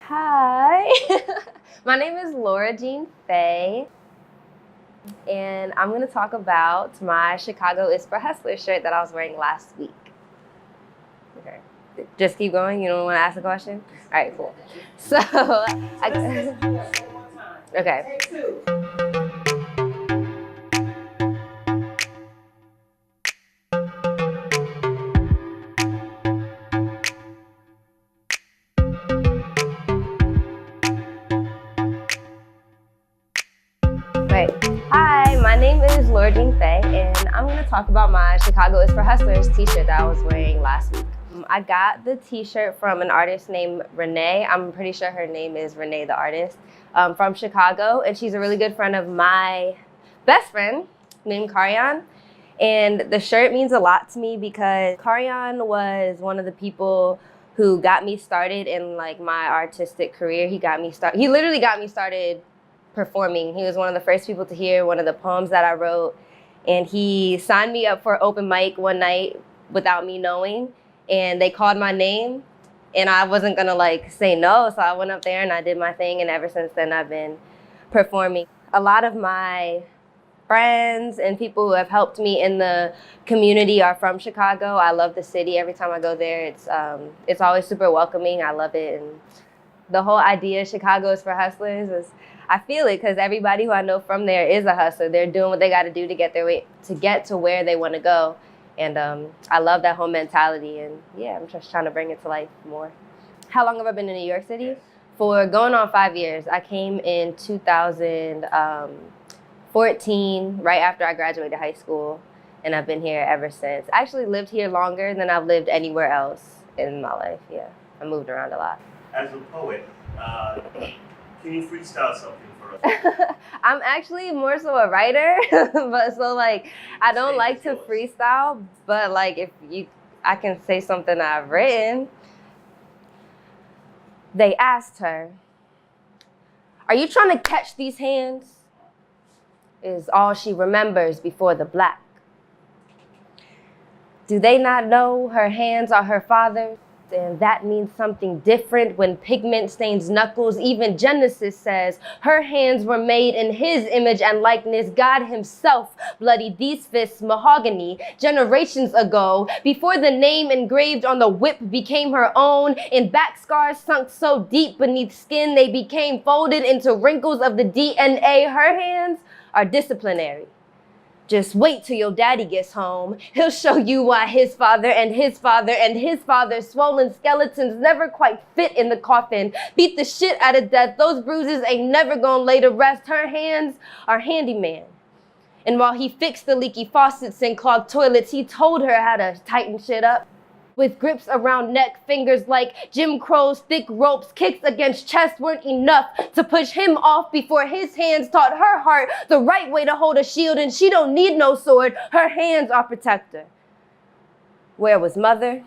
Hi, my name is Jeanne Faye, and I'm going to talk about my Chicago is for Hustlers shirt that I was wearing last week. Okay, just keep going. You don't want to ask a question? All right, cool. So, okay. Wait. Hi, my name is Jeanne Faye, and I'm going to talk about my Chicago is for Hustlers t-shirt that I was wearing last week. I got the t-shirt from an artist named Renee. I'm pretty sure her name is Renee the artist, from Chicago, and she's a really good friend of my best friend named Karian. And the shirt means a lot to me because Karian was one of the people who got me started in like my artistic career. He literally got me started performing. He was one of the first people to hear one of the poems that I wrote, and he signed me up for open mic one night without me knowing, and they called my name, and I wasn't gonna like say no, so I went up there and I did my thing, and ever since then I've been performing. A lot of my friends and people who have helped me in the community are from Chicago. I love the city. Every time I go there, it's always super welcoming. I love it, and the whole idea Chicago is for hustlers is, I feel it because everybody who I know from there is a hustler. They're doing what they got to do to get to where they want to go, and I love that whole mentality. And yeah, I'm just trying to bring it to life more. How long have I been in New York City? For going on 5 years. I came in 2014, right after I graduated high school, and I've been here ever since. I actually lived here longer than I've lived anywhere else in my life. Yeah, I moved around a lot. As a poet, can you freestyle something for us? I'm actually more so a writer, but so like I don't like to freestyle, but like I can say something I've written. They asked her, "Are you trying to catch these hands?" Is all she remembers before the black. Do they not know her hands are her father's? And that means something different when pigment stains knuckles. Even Genesis says her hands were made in his image and likeness. God himself bloodied these fists mahogany generations ago, before the name engraved on the whip became her own. And back scars sunk so deep beneath skin they became folded into wrinkles of the DNA. Her hands are disciplinary. Just wait till your daddy gets home. He'll show you why his father and his father and his father's swollen skeletons never quite fit in the coffin. Beat the shit out of death. Those bruises ain't never gonna lay to rest. Her hands are handyman. And while he fixed the leaky faucets and clogged toilets, he told her how to tighten shit up. With grips around neck, fingers like Jim Crow's thick ropes, kicks against chest weren't enough to push him off before his hands taught her heart the right way to hold a shield, and she don't need no sword. Her hands are protector. Where was mother?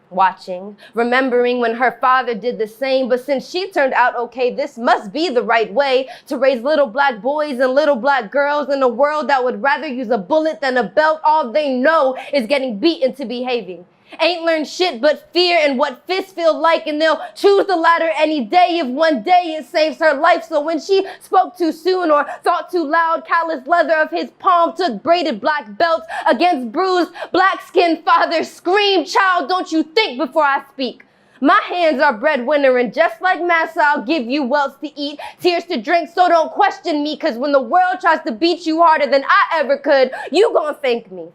Watching, remembering when her father did the same, but since she turned out okay, this must be the right way to raise little black boys and little black girls in a world that would rather use a bullet than a belt. All they know is getting beat into behaving. Ain't learned shit but fear and what fists feel like, and they'll choose the latter any day if one day it saves her life. So when she spoke too soon or thought too loud, calloused leather of his palm took braided black belts against bruised black-skinned fathers. Scream, child, don't you think before I speak. My hands are breadwinner, and just like massa, I'll give you wealth to eat, tears to drink, so don't question me, cause when the world tries to beat you harder than I ever could, you gon' thank me.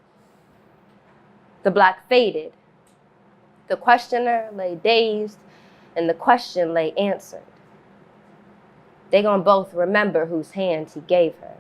The black faded. The questioner lay dazed, and the question lay answered. They gonna both remember whose hand he gave her.